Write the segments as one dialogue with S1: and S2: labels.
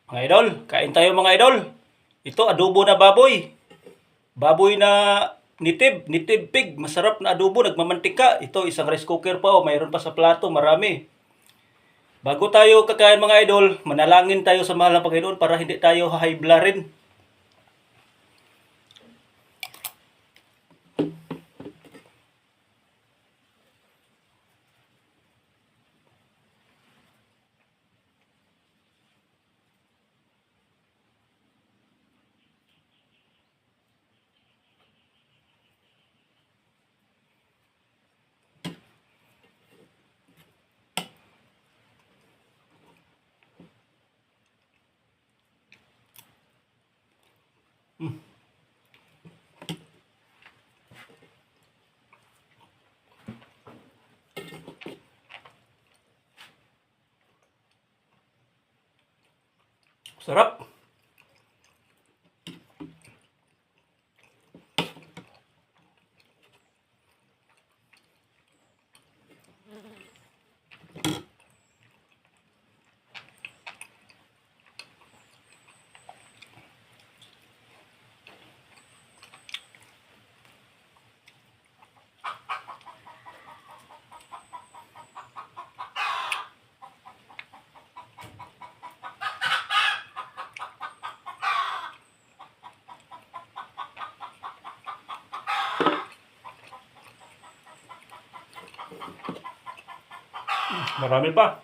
S1: Mga idol, kain tayo mga idol. Ito adobo na baboy. Baboy na nitib pig. Masarap na adobo, nagmamantika. Ito isang rice cooker pa, mayroon pa sa plato, marami. Bago tayo kakain mga idol, manalangin tayo sa mahal ng Panginoon para hindi tayo hahibla rin. Sarap. Marami pa.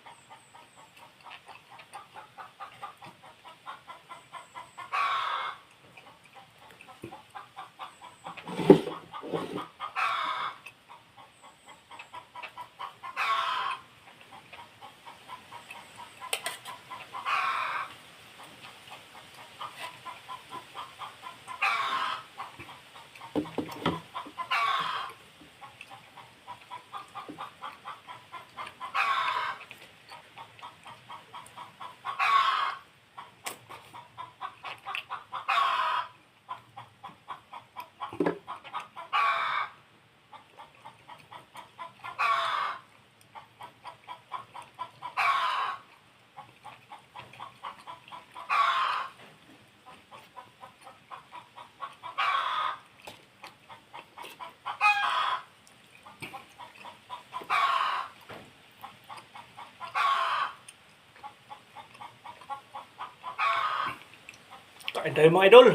S1: Kain tayo mga idol.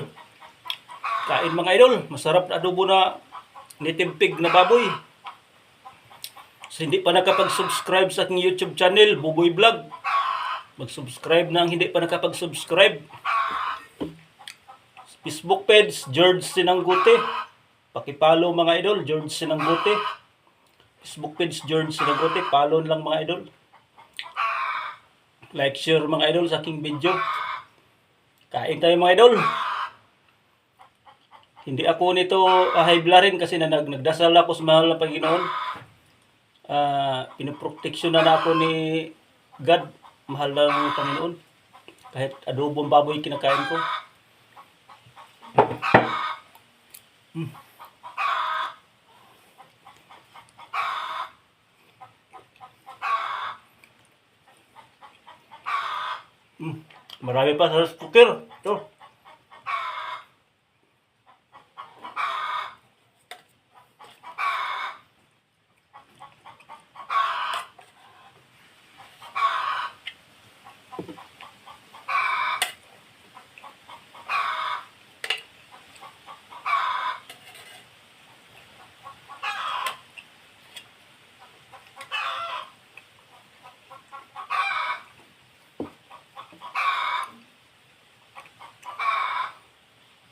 S1: Kain mga idol. Masarap na adobo na native pig na baboy. So, hindi pa nakapag-subscribe sa aking YouTube channel, Buboy Vlog, mag-subscribe na ang hindi pa nakapag-subscribe. Facebook page, George Sinanggote. Pakipollow mga idol, George Sinanggote. Facebook page, George Sinanggote. Follow lang mga idol. Like, share mga idol sa aking video. Kain tayo mga idol. Hindi ako nito hibla rin kasi nagdasal ako sa mahal na Panginoon. Pinoproteksyonan na ako ni God, mahal ng Panginoon. Kahit adobong baboy kinakain ko. Marami pa sa cooker. Ito.